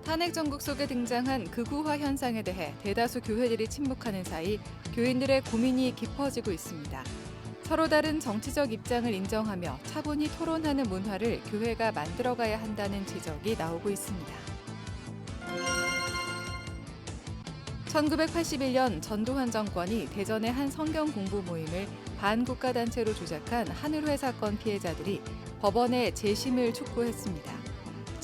탄핵 정국 속에 등장한 극우화 현상에 대해 대다수 교회들이 침묵하는 사이 교인들의 고민이 깊어지고 있습니다. 서로 다른 정치적 입장을 인정하며 차분히 토론하는 문화를 교회가 만들어가야 한다는 지적이 나오고 있습니다. 1981년 전두환 정권이 대전의 한 성경 공부 모임을 반국가단체로 조작한 한울회 사건 피해자들이 법원에 재심을 촉구했습니다.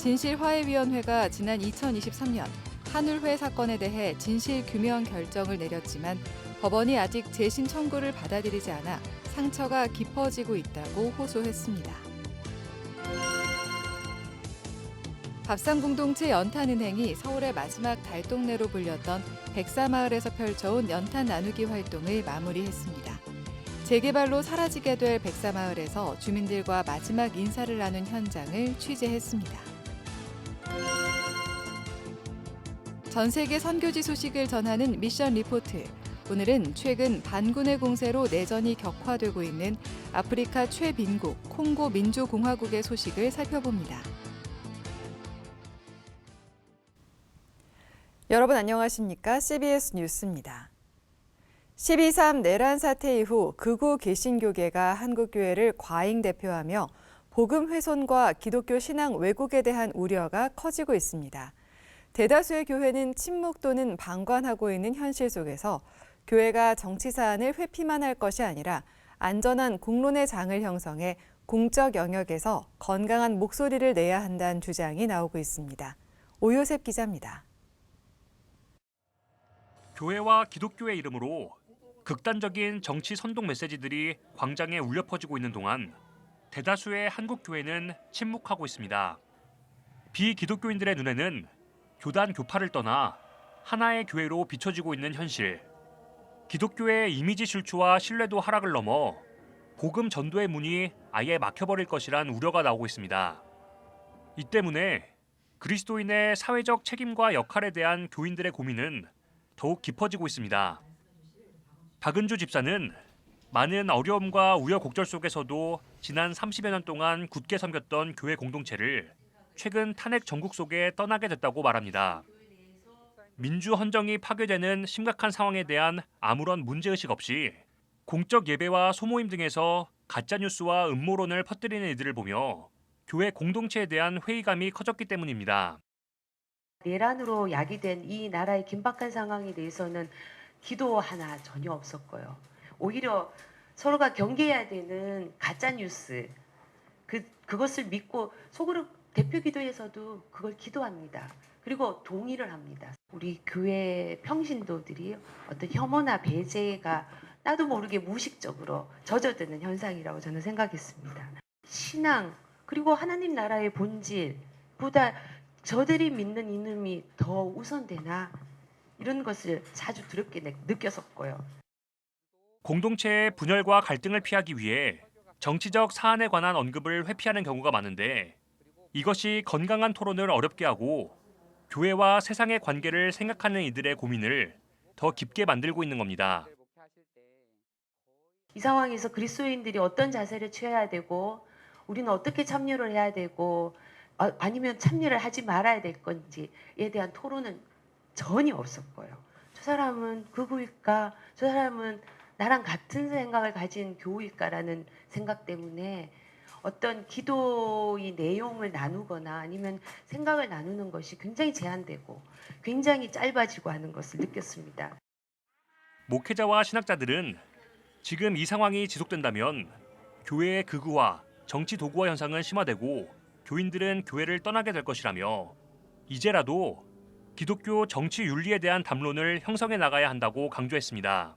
진실화해위원회가 지난 2023년 한울회 사건에 대해 진실규명 결정을 내렸지만 법원이 아직 재심 청구를 받아들이지 않아 상처가 깊어지고 있다고 호소했습니다. 밥상공동체 연탄은행이 서울의 마지막 달동네로 불렸던 백사마을에서 펼쳐온 연탄 나누기 활동을 마무리했습니다. 재개발로 사라지게 될 백사마을에서 주민들과 마지막 인사를 나눈 현장을 취재했습니다. 전 세계 선교지 소식을 전하는 미션 리포트. 오늘은 최근 반군의 공세로 내전이 격화되고 있는 아프리카 최빈국 콩고 민주공화국의 소식을 살펴봅니다. 여러분 안녕하십니까? CBS 뉴스입니다. 12.3 내란 사태 이후 극우 개신교계가 한국교회를 과잉 대표하며 복음 훼손과 기독교 신앙 왜곡에 대한 우려가 커지고 있습니다. 대다수의 교회는 침묵 또는 방관하고 있는 현실 속에서 교회가 정치 사안을 회피만 할 것이 아니라 안전한 공론의 장을 형성해 공적 영역에서 건강한 목소리를 내야 한다는 주장이 나오고 있습니다. 오요셉 기자입니다. 교회와 기독교의 이름으로 극단적인 정치 선동 메시지들이 광장에 울려 퍼지고 있는 동안 대다수의 한국 교회는 침묵하고 있습니다. 비기독교인들의 눈에는 교단 교파를 떠나 하나의 교회로 비춰지고 있는 현실. 기독교의 이미지 실추와 신뢰도 하락을 넘어 복음 전도의 문이 아예 막혀버릴 것이란 우려가 나오고 있습니다. 이 때문에 그리스도인의 사회적 책임과 역할에 대한 교인들의 고민은 더욱 깊어지고 있습니다. 박은주 집사는 많은 어려움과 우여곡절 속에서도 지난 30여 년 동안 굳게 섬겼던 교회 공동체를 최근 탄핵 정국 속에 떠나게 됐다고 말합니다. 민주 헌정이 파괴되는 심각한 상황에 대한 아무런 문제의식 없이 공적 예배와 소모임 등에서 가짜뉴스와 음모론을 퍼뜨리는 이들을 보며 교회 공동체에 대한 회의감이 커졌기 때문입니다. 내란으로 야기된 이 나라의 긴박한 상황에 대해서는 기도 하나 전혀 없었고요. 오히려 서로가 경계해야 되는 가짜뉴스, 그것을 믿고 속으로 대표 기도에서도 그걸 기도합니다. 그리고 동의를 합니다. 우리 교회 평신도들이 어떤 혐오나 배제가 나도 모르게 무의식적으로 젖어드는 현상이라고 저는 생각했습니다. 신앙 그리고 하나님 나라의 본질보다 저들이 믿는 이념이 더 우선되나 이런 것을 자주 두렵게 느꼈었고요. 공동체의 분열과 갈등을 피하기 위해 정치적 사안에 관한 언급을 회피하는 경우가 많은데 이것이 건강한 토론을 어렵게 하고 교회와 세상의 관계를 생각하는 이들의 고민을 더 깊게 만들고 있는 겁니다. 이 상황에서 그리스도인들이 어떤 자세를 취해야 되고 우리는 어떻게 참여를 해야 되고 아니면 참여를 하지 말아야 될 건지에 대한 토론은 전혀 없었고요. 저 사람은 극우일까? 저 사람은 나랑 같은 생각을 가진 교우일까라는 생각 때문에 어떤 기도의 내용을 나누거나 아니면 생각을 나누는 것이 굉장히 제한되고 굉장히 짧아지고 하는 것을 느꼈습니다. 목회자와 신학자들은 지금 이 상황이 지속된다면 교회의 극우화, 정치 도구화 현상은 심화되고 교인들은 교회를 떠나게 될 것이라며 이제라도 기독교 정치 윤리에 대한 담론을 형성해 나가야 한다고 강조했습니다.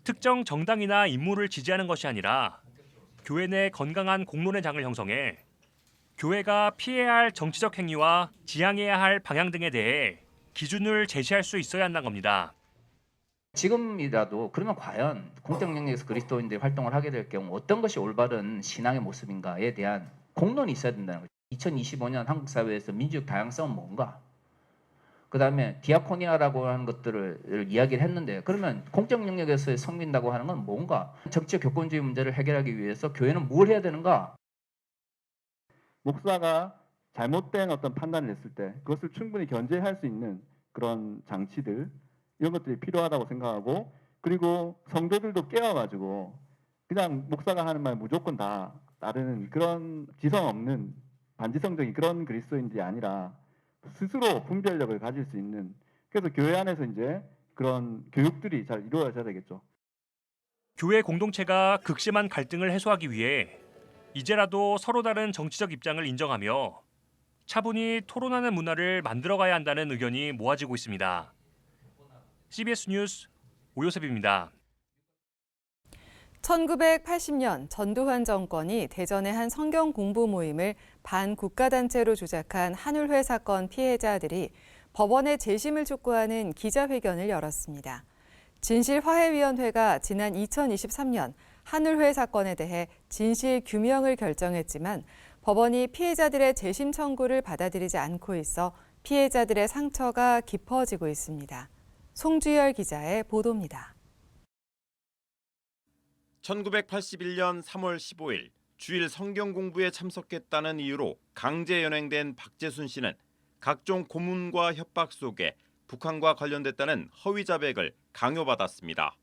특정 정당이나 인물을 지지하는 것이 아니라 교회 내 건강한 공론의 장을 형성해 교회가 피해야 할 정치적 행위와 지향해야 할 방향 등에 대해 기준을 제시할 수 있어야 한다는 겁니다. 지금이라도 그러면 과연 공적 영역에서 그리스도인들이 활동을 하게 될 경우 어떤 것이 올바른 신앙의 모습인가에 대한 공론이 있어야 된다는 거죠. 2025년 한국 사회에서 민주적 다양성은 뭔가? 그다음에 디아코니아라고 하는 것들을 이야기를 했는데 그러면 공적 영역에서 섬긴다고 하는 건 뭔가? 정치적 교권주의 문제를 해결하기 위해서 교회는 뭘 해야 되는가? 목사가 잘못된 어떤 판단을 했을 때 그것을 충분히 견제할 수 있는 그런 장치들 이런 것들이 필요하다고 생각하고 그리고 성도들도 깨워가지고 그냥 목사가 하는 말 무조건 다 따르는 그런 지성 없는 반지성적인 그런 그리스도인들이 아니라 스스로 분별력을 가질 수 있는 그래서 교회 안에서 이제 그런 교육들이 잘 이루어져야 되겠죠. 교회 공동체가 극심한 갈등을 해소하기 위해 이제라도 서로 다른 정치적 입장을 인정하며 차분히 토론하는 문화를 만들어가야 한다는 의견이 모아지고 있습니다. CBS 뉴스 오요셉입니다. 1980년 전두환 정권이 대전의 한 성경 공부 모임을 반국가단체로 조작한 한울회 사건 피해자들이 법원에 재심을 촉구하는 기자회견을 열었습니다. 진실화해위원회가 지난 2023년 한울회 사건에 대해 진실 규명을 결정했지만 법원이 피해자들의 재심 청구를 받아들이지 않고 있어 피해자들의 상처가 깊어지고 있습니다. 송주열 기자의 보도입니다. 1981년 3월 15일 주일 성경 공부에 참석했다는 이유로 강제 연행된 박재순 씨는 각종 고문과 협박 속에 북한과 관련됐다는 허위 자백을 강요받았습니다.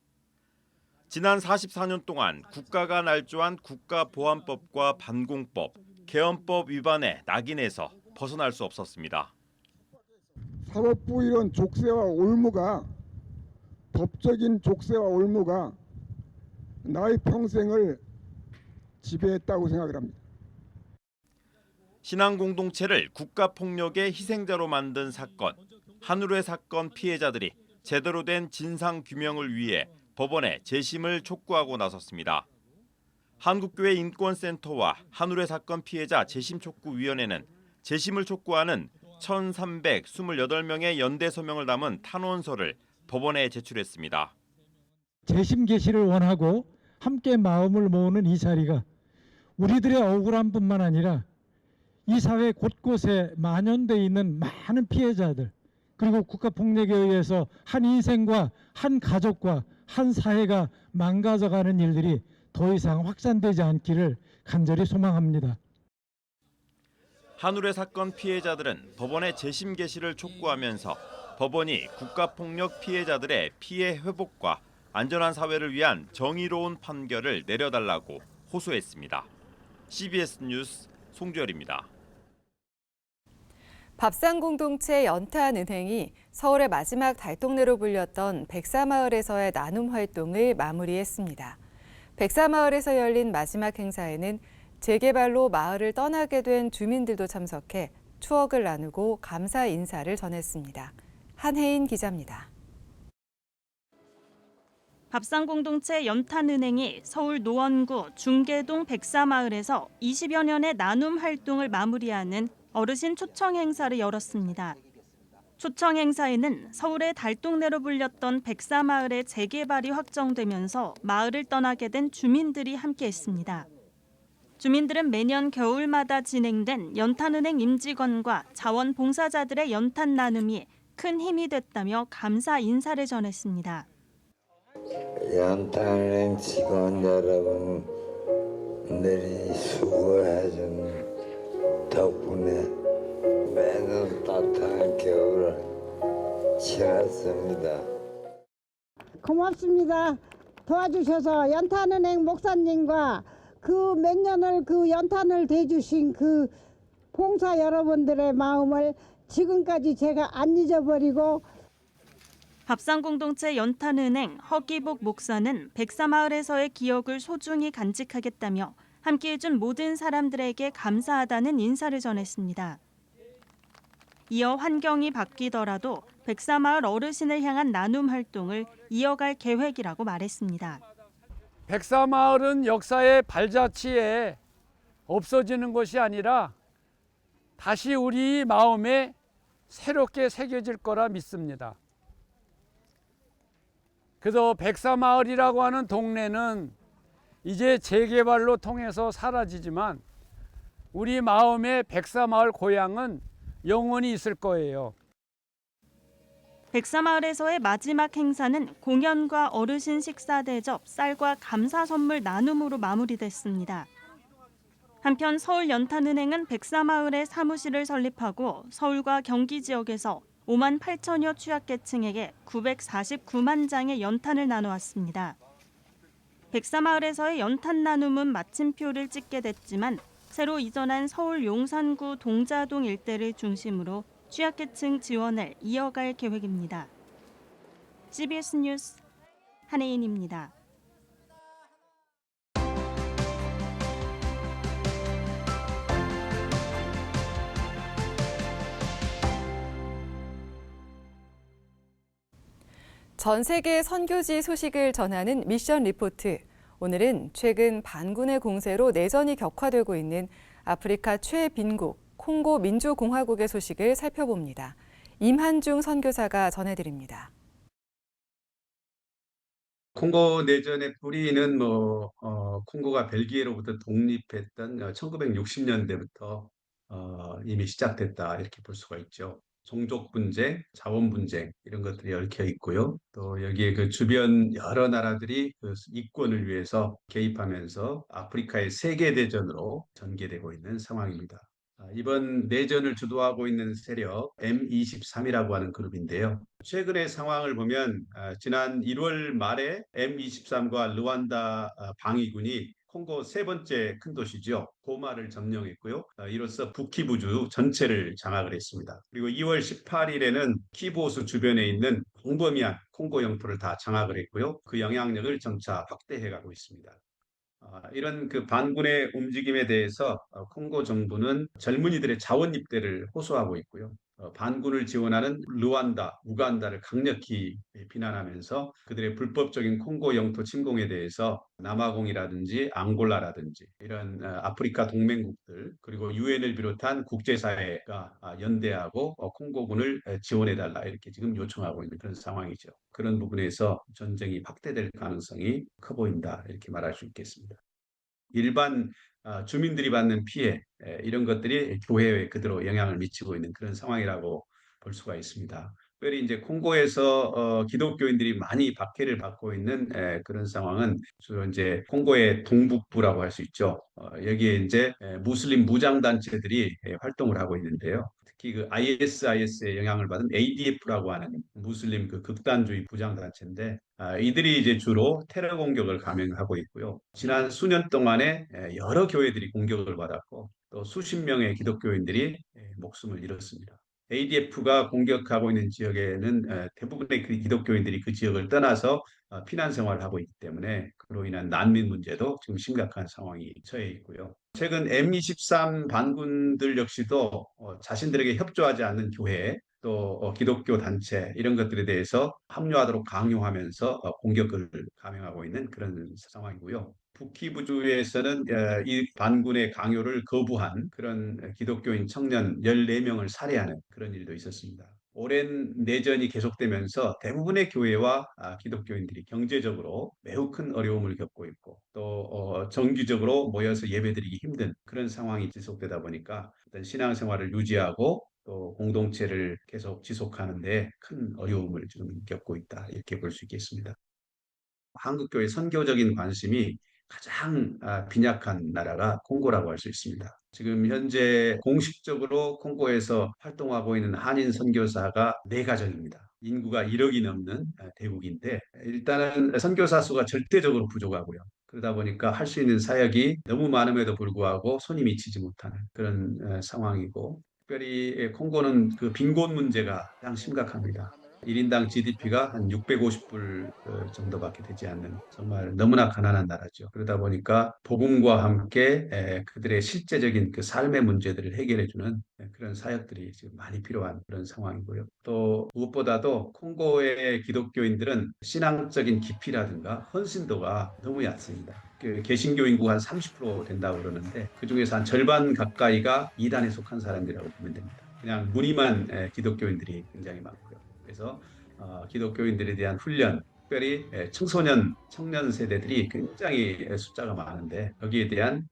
지난 44년 동안 국가가 날조한 국가보안법과 반공법, 개헌법 위반에 낙인해서 벗어날 수 없었습니다. 사법부 이런 족쇄와 올무가 법적인 족쇄와 올무가 나의 평생을 지배했다고 생각을 합니다. 신앙 공동체를 국가폭력의 희생자로 만든 사건, 한울회 사건 피해자들이 제대로 된 진상 규명을 위해 법원에 재심을 촉구하고 나섰습니다. 한국교회 인권센터와 한울회 사건 피해자 재심 촉구위원회는 재심을 촉구하는 1,328명의 연대 서명을 담은 탄원서를 법원에 제출했습니다. 재심 개시를 원하고 함께 마음을 모으는 이 자리가 우리들의 억울함뿐만 아니라 이 사회 곳곳에 만연돼 있는 많은 피해자들 그리고 국가폭력에 의해서 한 인생과 한 가족과 한 사회가 망가져가는 일들이 더 이상 확산되지 않기를 간절히 소망합니다. 한울회 사건 피해자들은 법원의 재심 개시를 촉구하면서 법원이 국가폭력 피해자들의 피해 회복과 안전한 사회를 위한 정의로운 판결을 내려달라고 호소했습니다. CBS 뉴스 송주열입니다. 밥상공동체 연탄은행이 서울의 마지막 달동네로 불렸던 백사마을에서의 나눔 활동을 마무리했습니다. 백사마을에서 열린 마지막 행사에는 재개발로 마을을 떠나게 된 주민들도 참석해 추억을 나누고 감사 인사를 전했습니다. 한혜인 기자입니다. 밥상공동체 연탄은행이 서울 노원구 중계동 백사마을에서 20여 년의 나눔 활동을 마무리하는 어르신 초청 행사를 열었습니다. 초청 행사에는 서울의 달동네로 불렸던 백사마을의 재개발이 확정되면서 마을을 떠나게 된 주민들이 함께했습니다. 주민들은 매년 겨울마다 진행된 연탄은행 임직원과 자원봉사자들의 연탄 나눔이 큰 힘이 됐다며 감사 인사를 전했습니다. 연탄은행 직원 여러분들이 수고해준 덕분에 매년 따뜻한 겨울을 지났습니다. 고맙습니다. 도와주셔서 연탄은행 목사님과 그 몇 년을 그 연탄을 대주신 그 봉사 여러분들의 마음을 지금까지 제가 안 잊어버리고 밥상공동체 연탄은행 허기복 목사는 백사마을에서의 기억을 소중히 간직하겠다며 함께해준 모든 사람들에게 감사하다는 인사를 전했습니다. 이어 환경이 바뀌더라도 백사마을 어르신을 향한 나눔 활동을 이어갈 계획이라고 말했습니다. 백사마을은 역사의 발자취에 없어지는 것이 아니라 다시 우리 마음에 새롭게 새겨질 거라 믿습니다. 그래서 백사마을이라고 하는 동네는 이제 재개발로 통해서 사라지지만 우리 마음의 백사마을 고향은 영원히 있을 거예요. 백사마을에서의 마지막 행사는 공연과 어르신 식사 대접, 쌀과 감사 선물 나눔으로 마무리됐습니다. 한편 서울연탄은행은 백사마을에 사무실을 설립하고 서울과 경기 지역에서 5만 8천여 취약계층에게 949만 장의 연탄을 나누었습니다. 백사마을에서의 연탄 나눔은 마침표를 찍게 됐지만 새로 이전한 서울 용산구 동자동 일대를 중심으로 취약계층 지원을 이어갈 계획입니다. CBS 뉴스 한혜인입니다. 전 세계 선교지 소식을 전하는 미션 리포트. 오늘은 최근 반군의 공세로 내전이 격화되고 있는 아프리카 최빈국 콩고 민주공화국의 소식을 살펴봅니다. 임한중 선교사가 전해드립니다. 콩고 내전의 뿌리는 콩고가 벨기에로부터 독립했던 1960년대부터 이미 시작됐다 이렇게 볼 수가 있죠. 종족 분쟁, 자원 분쟁 이런 것들이 얽혀 있고요. 또 여기에 그 주변 여러 나라들이 그 이권을 위해서 개입하면서 아프리카의 세계 대전으로 전개되고 있는 상황입니다. 이번 내전을 주도하고 있는 세력 M23이라고 하는 그룹인데요. 최근의 상황을 보면 지난 1월 말에 M23과 르완다 방위군이 콩고 세 번째 큰 도시죠. 고마를 점령했고요. 이로써 북키부주 전체를 장악을 했습니다. 그리고 2월 18일에는 키부호수 주변에 있는 광범위한 콩고 영토를 다 장악을 했고요. 그 영향력을 점차 확대해가고 있습니다. 이런 그 반군의 움직임에 대해서 콩고 정부는 젊은이들의 자원 입대를 호소하고 있고요. 반군을 지원하는 르완다, 우간다를 강력히 비난하면서 그들의 불법적인 콩고 영토 침공에 대해서 남아공이라든지 앙골라라든지 이런 아프리카 동맹국들 그리고 유엔을 비롯한 국제사회가 연대하고 콩고군을 지원해달라 이렇게 지금 요청하고 있는 그런 상황이죠. 그런 부분에서 전쟁이 확대될 가능성이 커 보인다 이렇게 말할 수 있겠습니다. 일반 주민들이 받는 피해 이런 것들이 교회에 그대로 영향을 미치고 있는 그런 상황이라고 볼 수가 있습니다. 특별히 이제 콩고에서 기독교인들이 많이 박해를 받고 있는 그런 상황은 주로 이제 콩고의 동북부라고 할 수 있죠. 여기에 이제 무슬림 무장 단체들이 활동을 하고 있는데요. 특히 그 ISIS의 영향을 받은 ADF라고 하는 무슬림 그 극단주의 부장 단체인데 이들이 이제 주로 테러 공격을 감행하고 있고요. 지난 수년 동안에 여러 교회들이 공격을 받았고 또 수십 명의 기독교인들이 목숨을 잃었습니다. ADF가 공격하고 있는 지역에는 대부분의 그 기독교인들이 그 지역을 떠나서 피난 생활을 하고 있기 때문에 그로 인한 난민 문제도 지금 심각한 상황이 처해 있고요. 최근 M23 반군들 역시도 자신들에게 협조하지 않는 교회 또 기독교 단체 이런 것들에 대해서 합류하도록 강요하면서 공격을 감행하고 있는 그런 상황이고요. 북키부주에서는 이 반군의 강요를 거부한 그런 기독교인 청년 14명을 살해하는 그런 일도 있었습니다. 오랜 내전이 계속되면서 대부분의 교회와 기독교인들이 경제적으로 매우 큰 어려움을 겪고 있고 또 정기적으로 모여서 예배드리기 힘든 그런 상황이 지속되다 보니까 어떤 신앙생활을 유지하고 또 공동체를 계속 지속하는 데 큰 어려움을 지금 겪고 있다 이렇게 볼 수 있겠습니다. 한국교회 선교적인 관심이 가장 빈약한 나라가 콩고라고 할 수 있습니다. 지금 현재 공식적으로 콩고에서 활동하고 있는 한인 선교사가 4가정입니다. 인구가 1억이 넘는 대국인데 일단은 선교사 수가 절대적으로 부족하고요. 그러다 보니까 할 수 있는 사역이 너무 많음에도 불구하고 손이 미치지 못하는 그런 상황이고 특별히 콩고는 그 빈곤 문제가 가장 심각합니다. 1인당 GDP가 한 650불 정도밖에 되지 않는 정말 너무나 가난한 나라죠. 그러다 보니까 복음과 함께 그들의 실제적인 그 삶의 문제들을 해결해주는 그런 사역들이 지금 많이 필요한 그런 상황이고요. 또 무엇보다도 콩고의 기독교인들은 신앙적인 깊이라든가 헌신도가 너무 얕습니다. 그 개신교 인구가 한 30% 된다고 그러는데 그중에서 한 절반 가까이가 이단에 속한 사람들이라고 보면 됩니다. 그냥 무늬만 기독교인들이 굉장히 많고요. 그래서 기독교인들에 대한 훈련, 특별히 청소년, 청년 세대들이 굉장히 숫자가 많은데 여기에 대한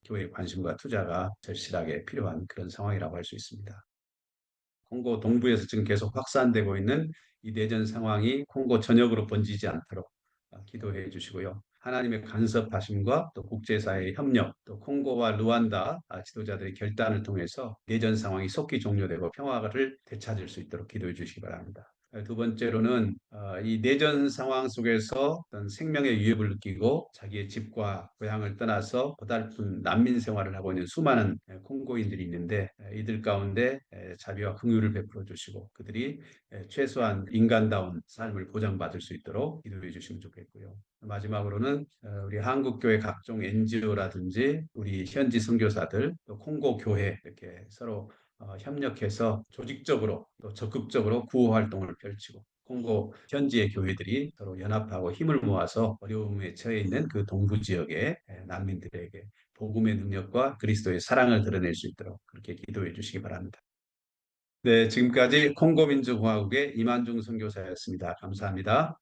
교회 관심과 투자가 절실하게 필요한 그런 상황이라고 할 수 있습니다. 콩고 동부에서 지금 계속 확산되고 있는 이 내전 상황이 콩고 전역으로 번지지 않도록 기도해 주시고요. 하나님의 간섭하심과 또 국제사회의 협력, 또 콩고와 루안다 지도자들의 결단을 통해서 내전 상황이 속히 종료되고 평화를 되찾을 수 있도록 기도해 주시기 바랍니다. 두 번째로는 이 내전 상황 속에서 어떤 생명의 위협을 느끼고 자기의 집과 고향을 떠나서 고달픈 난민 생활을 하고 있는 수많은 콩고인들이 있는데 이들 가운데 자비와 긍휼을 베풀어 주시고 그들이 최소한 인간다운 삶을 보장받을 수 있도록 기도해 주시면 좋겠고요. 마지막으로는 우리 한국교회 각종 NGO라든지 우리 현지 선교사들 또 콩고 교회 이렇게 서로 협력해서 조직적으로 또 적극적으로 구호 활동을 펼치고 콩고 현지의 교회들이 서로 연합하고 힘을 모아서 어려움에 처해 있는 그 동부 지역의 난민들에게 복음의 능력과 그리스도의 사랑을 드러낼 수 있도록 그렇게 기도해 주시기 바랍니다. 네, 지금까지 콩고민주공화국의 이만중 선교사였습니다. 감사합니다.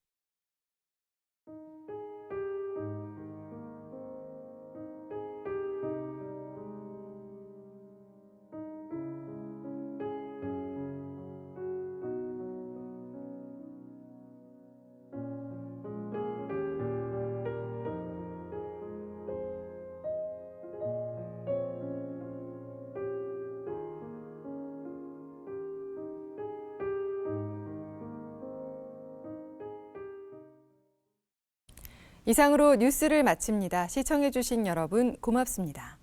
이상으로 뉴스를 마칩니다. 시청해주신 여러분 고맙습니다.